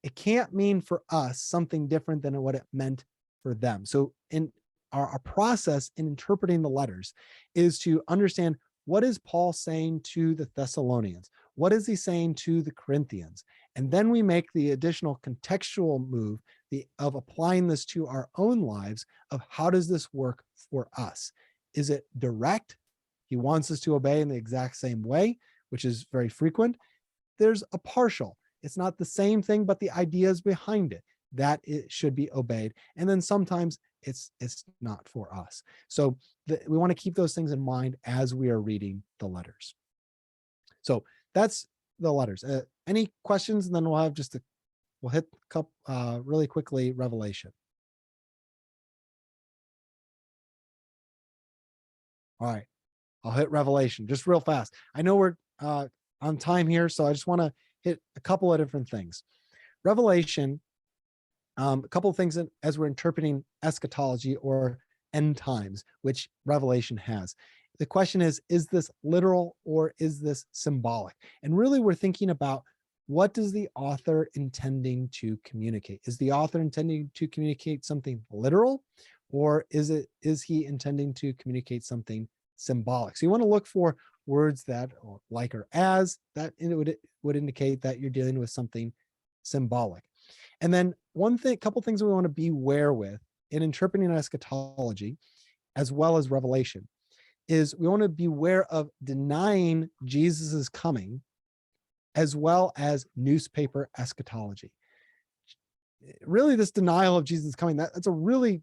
It can't mean for us something different than what it meant for them. So in our process in interpreting the letters is to understand, what is Paul saying to the Thessalonians? What is he saying to the Corinthians? And then we make the additional contextual move of applying this to our own lives of how does this work for us? Is it direct? He wants us to obey in the exact same way, which is very frequent. There's a partial. It's not the same thing, but the ideas behind it, that it should be obeyed. And then sometimes it's not for us. So we want to keep those things in mind as we are reading the letters. So that's the letters. Any questions? And then we'll have we'll hit a couple, really quickly Revelation. All right, I'll hit Revelation just real fast. I know we're on time here, so I just want to hit a couple of different things. Revelation, a couple of things as we're interpreting eschatology or end times, which Revelation has. The question is this literal or is this symbolic? And really we're thinking about, what is the author intending to communicate? Is the author intending to communicate something literal, or is he intending to communicate something symbolic? So you want to look for words that like or as, that it would indicate that you're dealing with something symbolic. And then couple things we want to beware with in interpreting eschatology as well as Revelation is we want to beware of denying Jesus's coming as well as newspaper eschatology. Really, this denial of Jesus coming, that's a really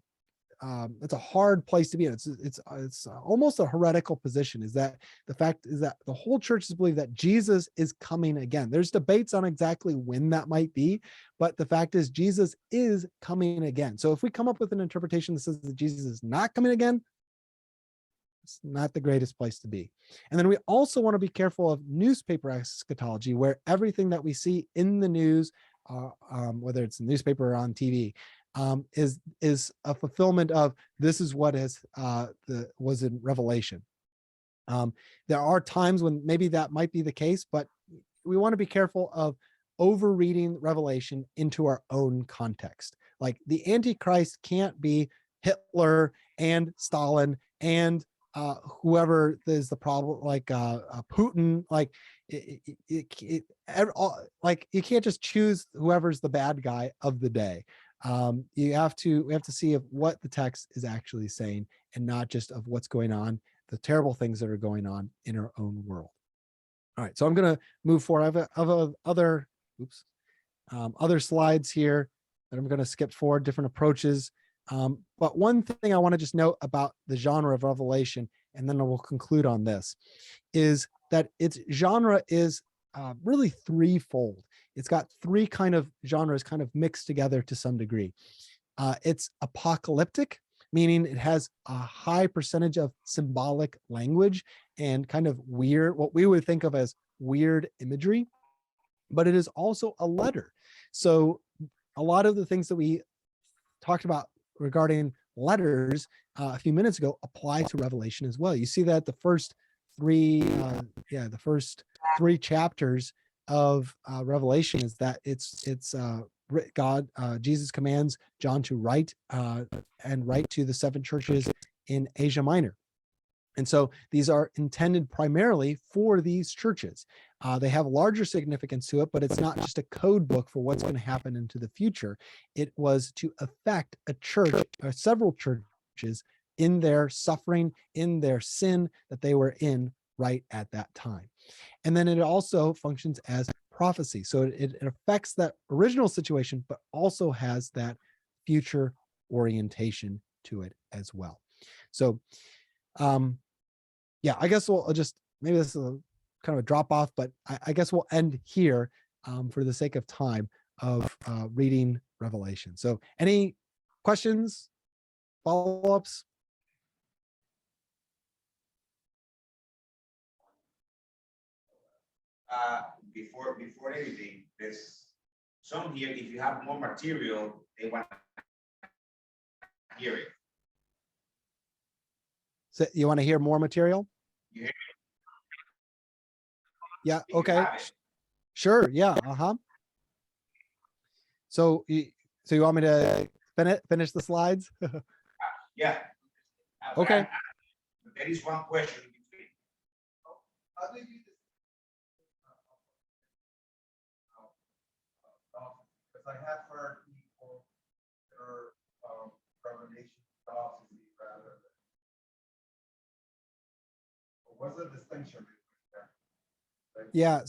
it's a hard place to be in. It's almost a heretical position. Is that the fact is that the whole church is believe that Jesus is coming again. There's debates on exactly when that might be, but the fact is Jesus is coming again. So if we come up with an interpretation that says that Jesus is not coming again, it's not the greatest place to be. And then we also want to be careful of newspaper eschatology, where everything that we see in the news, whether it's a newspaper or on TV, is a fulfillment of this is what was in Revelation. There are times when maybe that might be the case, but we want to be careful of overreading Revelation into our own context. Like the Antichrist can't be Hitler and Stalin and whoever is the problem, like Putin. Like like you can't just choose whoever's the bad guy of the day. We have to see of what the text is actually saying and not just of what's going on, the terrible things that are going on in our own world. All right, so I'm going to move forward. I have other slides here that I'm going to skip forward, different approaches. But one thing I want to just note about the genre of Revelation, and then we'll conclude on this, is that its genre is really threefold. It's got three kind of genres kind of mixed together to some degree. It's apocalyptic, meaning it has a high percentage of symbolic language and kind of weird, what we would think of as weird imagery, but it is also a letter. So a lot of the things that we talked about regarding letters a few minutes ago apply to Revelation as well. You see that the first three chapters of Revelation is that it's God, Jesus commands John to write to the seven churches in Asia Minor. And so these are intended primarily for these churches. They have larger significance to it, but it's not just a code book for what's going to happen into the future. It was to affect a church or several churches in their suffering, in their sin that they were in right at that time. And then it also functions as prophecy. So it affects that original situation, but also has that future orientation to it as well. So, yeah, I guess we'll just, maybe this is a kind of a drop off, but I guess we'll end here for the sake of time of reading Revelation. So any questions, follow-ups? Before anything, there's some here, if you have more material, they want to hear it. So you want to hear more material? You hear Yeah, okay. Sure, yeah, So you want me to finish the slides? Yeah. Okay. There is one question in between. how do you because I have heard people that are revelation prophecy rather than. What's the distinction between that? Like, Yeah.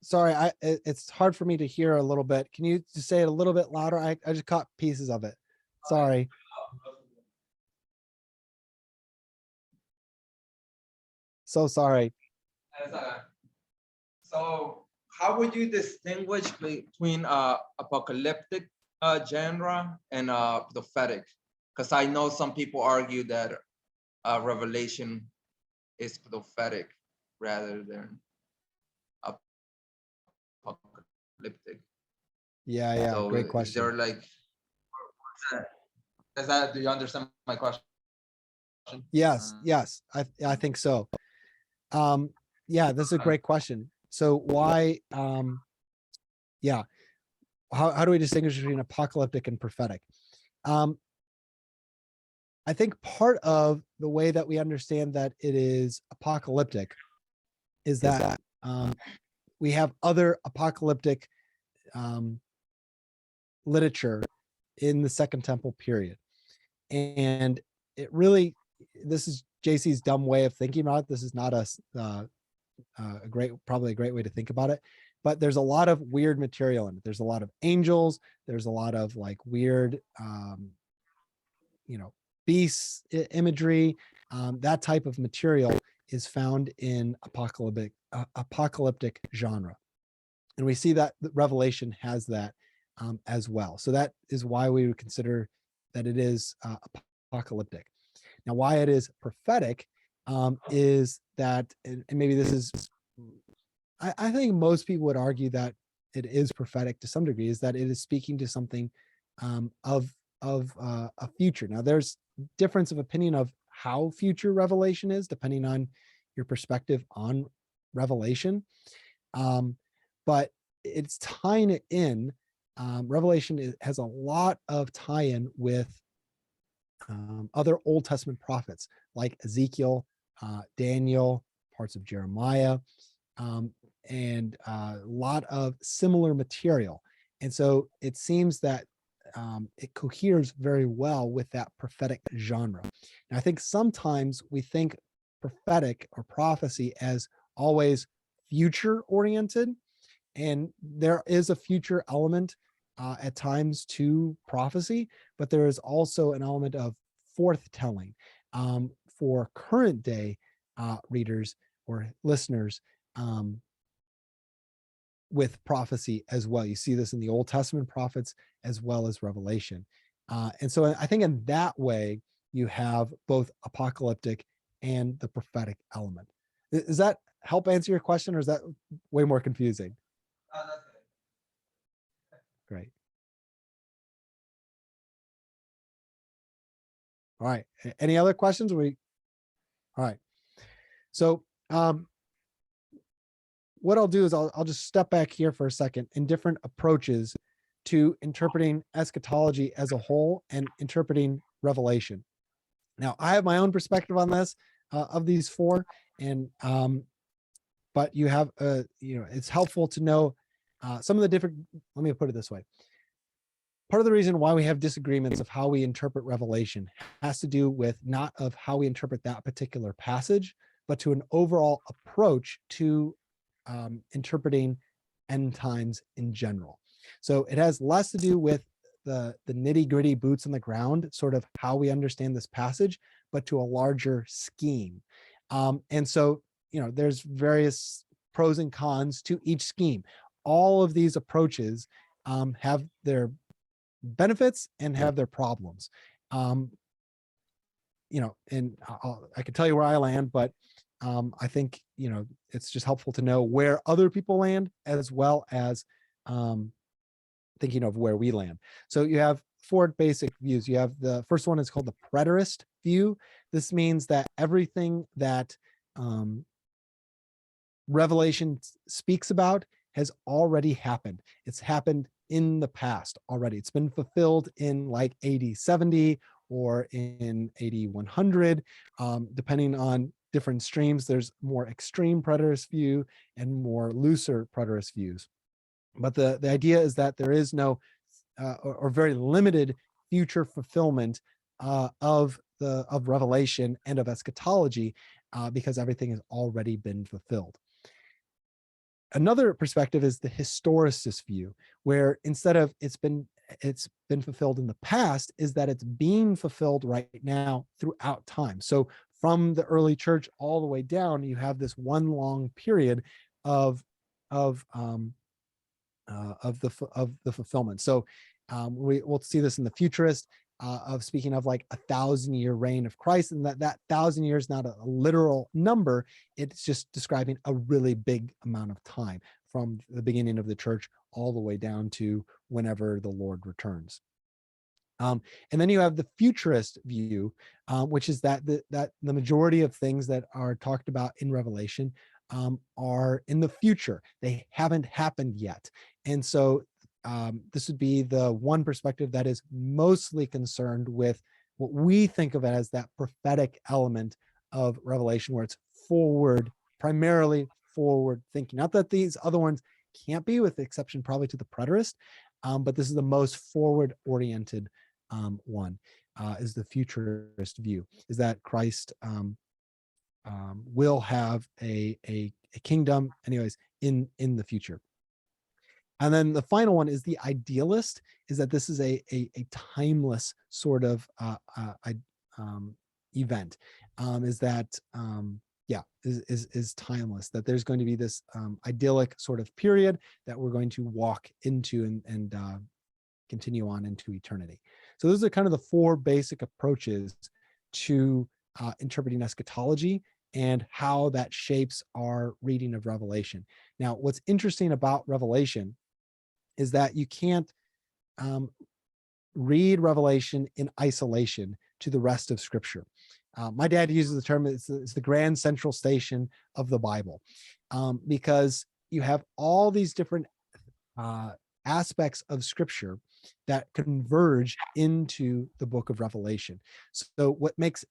Sorry, it's hard for me to hear a little bit. Can you just say it a little bit louder? I just caught pieces of it. Sorry. So sorry. So how would you distinguish between apocalyptic genre and prophetic? Because I know some people argue that Revelation is prophetic rather than apocalyptic. Yeah. So Great is question. there like, is that, do you understand my question? Yes. I think so. Yeah, this is a great question. So why, yeah, how do we distinguish between apocalyptic and prophetic? I think part of the way that we understand that it is apocalyptic is that we have other apocalyptic literature in the Second Temple period. And it really, this is JC's dumb way of thinking about it. This is not probably a great way to think about it, but there's a lot of weird material in it. There's a lot of angels. There's a lot of like weird, beast imagery. That type of material is found in apocalyptic genre. And we see that Revelation has that as well. So that is why we would consider that it is apocalyptic. Now, why it is prophetic is that, and maybe this is, I think most people would argue that it is prophetic to some degree, is that it is speaking to something of a future. Now, there's difference of opinion of how future revelation is, depending on your perspective on Revelation. But it's tying it in. Revelation has a lot of tie-in with other Old Testament prophets like Ezekiel, Daniel, parts of Jeremiah, and a lot of similar material. And so it seems that it coheres very well with that prophetic genre. And I think sometimes we think prophetic or prophecy as always future oriented, and there is a future element at times to prophecy, but there is also an element of forthtelling for current day readers or listeners with prophecy as well. You see this in the Old Testament prophets as well as Revelation. And so I think in that way, you have both apocalyptic and the prophetic element. Does that help answer your question, or is that way more confusing? Great. All right. Any other questions? All right. So what I'll do is I'll just step back here for a second in different approaches to interpreting eschatology as a whole and interpreting Revelation. Now, I have my own perspective on this of these four, and but you have it's helpful to know some of the different. Let me put it this way. Part of the reason why we have disagreements of how we interpret Revelation has to do with not of how we interpret that particular passage, but to an overall approach to interpreting end times in general. So it has less to do with the nitty gritty boots on the ground, sort of how we understand this passage, but to a larger scheme. And so, there's various pros and cons to each scheme. All of these approaches have their benefits and have their problems. And I can tell you where I land, but I think, it's just helpful to know where other people land as well as thinking of where we land. So you have four basic views. You have the first one is called the preterist view. This means that everything that Revelation speaks about has already happened. It's happened in the past already. It's been fulfilled in like AD 70 or in AD 100, depending on different streams. There's more extreme preterist view and more looser preterist views. But the idea is that there is no or very limited future fulfillment of Revelation and of eschatology because everything has already been fulfilled. Another perspective is the historicist view, where instead of it's been fulfilled in the past, is that it's being fulfilled right now throughout time. So from the early church all the way down, you have this one long period of the fulfillment. So we'll see this in the futurist of speaking of like 1,000-year reign of Christ, and that 1,000 years is not a literal number. It's just describing a really big amount of time from the beginning of the church all the way down to whenever the Lord returns. And then you have the futurist view, which is that the majority of things that are talked about in Revelation are in the future. They haven't happened yet. And so this would be the one perspective that is mostly concerned with what we think of as that prophetic element of Revelation, where it's forward, primarily forward thinking. Not that these other ones can't be, with the exception probably to the preterist, but this is the most forward oriented one, is the futurist view, is that Christ will have a kingdom anyways in the future. And then the final one is the idealist, is that this is a timeless sort of event, is timeless, that there's going to be this idyllic sort of period that we're going to walk into and continue on into eternity. So those are kind of the four basic approaches to interpreting eschatology and how that shapes our reading of Revelation. Now, what's interesting about Revelation is that you can't read Revelation in isolation to the rest of Scripture. My dad uses the term, it's the grand central station of the Bible, because you have all these different aspects of Scripture that converge into the book of Revelation. So what makes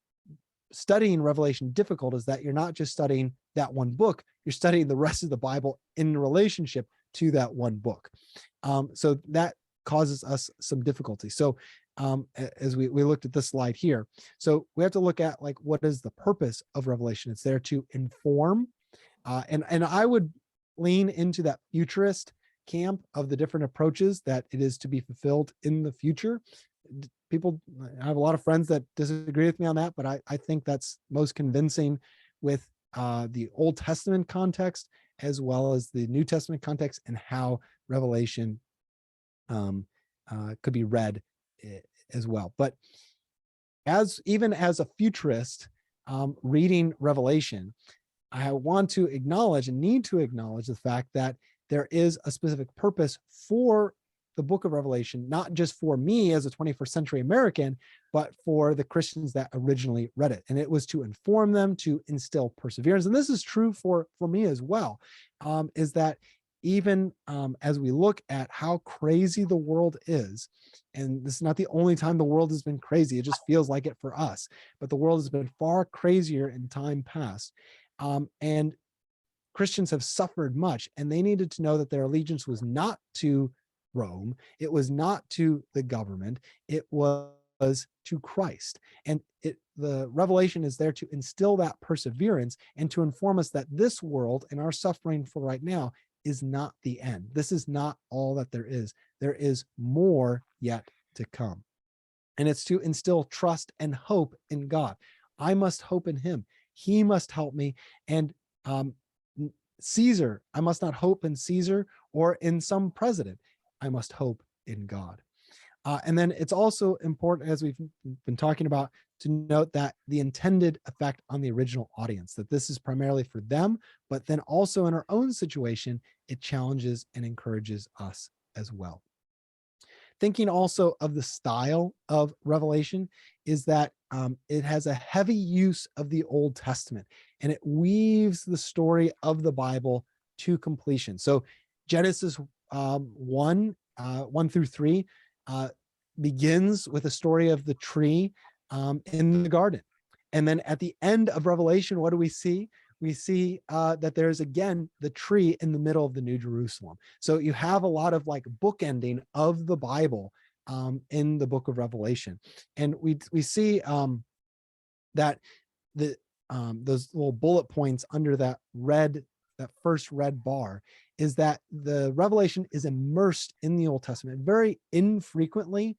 studying Revelation difficult is that you're not just studying that one book, you're studying the rest of the Bible in relationship to that one book. So that causes us some difficulty. So as we looked at this slide here, so we have to look at like, what is the purpose of Revelation? It's there to inform, and I would lean into that futurist camp of the different approaches that it is to be fulfilled in the future. I have a lot of friends that disagree with me on that, but I think that's most convincing with the Old Testament context as well as the New Testament context, and how Revelation could be read as well. But even as a futurist reading Revelation, I want to acknowledge and need to acknowledge the fact that there is a specific purpose for the book of Revelation, not just for me as a 21st century American, but for the Christians that originally read it. And it was to inform them, to instill perseverance. And this is true for me as well, is that even as we look at how crazy the world is, and this is not the only time the world has been crazy, it just feels like it for us, but the world has been far crazier in time past. And Christians have suffered much, and they needed to know that their allegiance was not to Rome, it was not to the government, it was to Christ. And the Revelation is there to instill that perseverance and to inform us that this world and our suffering for right now is not the end. This is not all that there is. There is more yet to come. And it's to instill trust and hope in God. I must hope in him. He must help me. And Caesar, I must not hope in Caesar or in some president. I must hope in God. And then it's also important, as we've been talking about, to note that the intended effect on the original audience, that this is primarily for them, but then also in our own situation, it challenges and encourages us as well. Thinking also of the style of Revelation is that it has a heavy use of the Old Testament, and it weaves the story of the Bible to completion. So Genesis 1 through 3 begins with a story of the tree in the garden. And then at the end of Revelation, what do we see? We see that there's again the tree in the middle of the New Jerusalem. So you have a lot of like bookending of the Bible in the book of Revelation, and we see that the those little bullet points under that first red bar is that the Revelation is immersed in the Old Testament. Very infrequently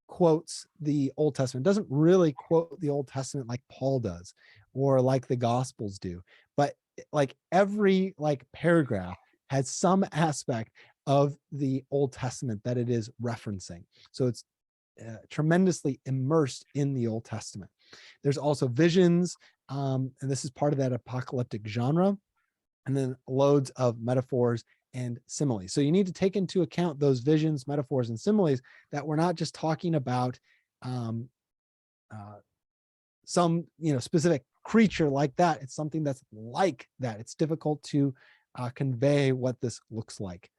quotes the Old Testament. It doesn't really quote the Old Testament like Paul does or like the Gospels do, but like every like paragraph has some aspect of the Old Testament that it is referencing. So it's tremendously immersed in the Old Testament. There's also visions, and this is part of that apocalyptic genre, and then loads of metaphors and similes. So you need to take into account those visions, metaphors, and similes, that we're not just talking about some specific creature like that. It's something that's like that. It's difficult to convey what this looks like.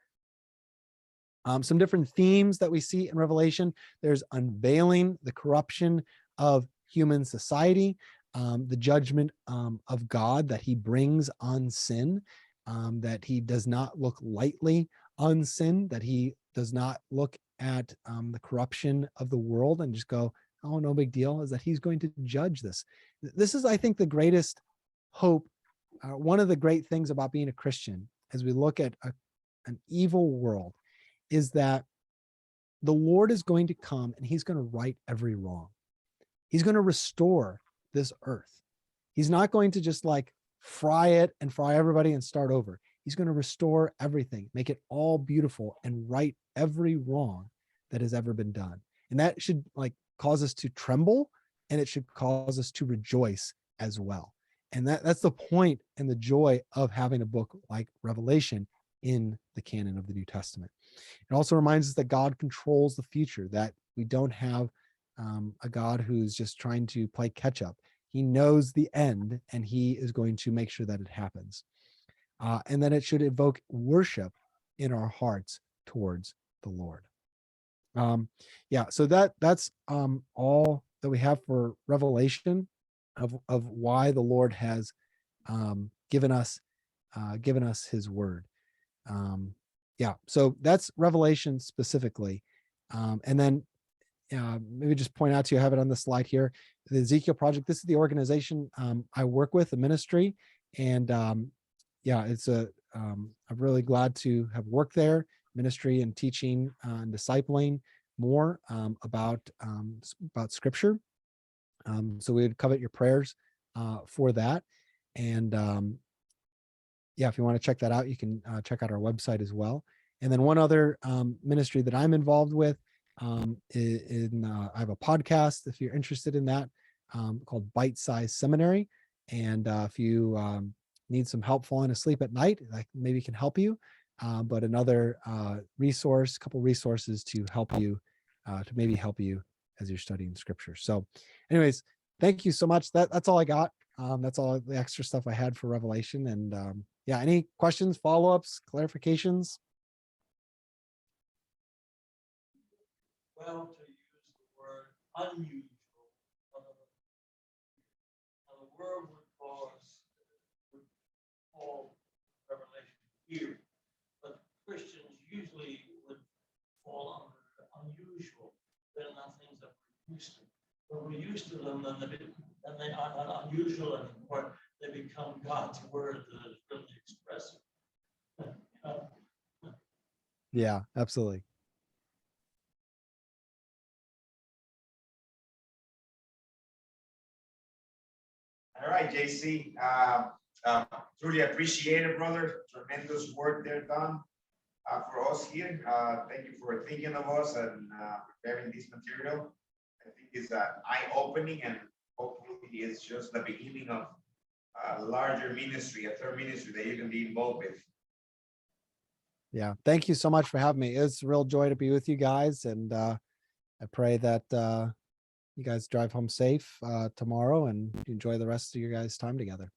Some different themes that we see in Revelation. There's unveiling the corruption of human society, the judgment of God that he brings on sin, that he does not look lightly on sin, that he does not look at the corruption of the world and just go, oh, no big deal, is that he's going to judge this. This is, I think, the greatest hope. One of the great things about being a Christian as we look at an evil world is that the Lord is going to come and he's going to right every wrong. He's going to restore this earth. He's not going to just like fry it and fry everybody and start over. He's going to restore everything, make it all beautiful, and right every wrong that has ever been done. And that should like cause us to tremble, and it should cause us to rejoice as well. And that's the point and the joy of having a book like Revelation in the canon of the New Testament. It also reminds us that God controls the future, that we don't have a God who's just trying to play catch up. He knows the end, and he is going to make sure that it happens. And then it should evoke worship in our hearts towards the Lord. So that's all that we have for Revelation of why the Lord has given us his word. So that's Revelation specifically. And then maybe just point out to you, I have it on the slide here, the Ezekiel Project. This is the organization I work with, the ministry. And it's I'm really glad to have worked there, ministry and teaching and discipling more about scripture. So we would covet your prayers for that. And if you want to check that out, you can check out our website as well. And then one other ministry that I'm involved with, I have a podcast, if you're interested in that, called Bite Size Seminary. And if you need some help falling asleep at night, that maybe can help you. But another couple resources to help you, as you're studying scripture. So anyways, thank you so much. That's all I got. That's all the extra stuff I had for Revelation. And any questions, follow-ups, clarifications? Well, to use the word unusual, the word would call Revelation here, but Christians usually would fall under unusual. They're not things that we're used to. When we're used to them, then they are not unusual anymore. They become God's word that is really expressive. Yeah, absolutely. All right, JC. Truly appreciate it, brother. Tremendous work there done for us here. Thank you for thinking of us and preparing this material. I think it's eye-opening, and hopefully it's just the beginning of a larger ministry, a third ministry that you can be involved with. Yeah, thank you so much for having me. It's a real joy to be with you guys, and I pray that you guys drive home safe tomorrow and enjoy the rest of your guys' time together.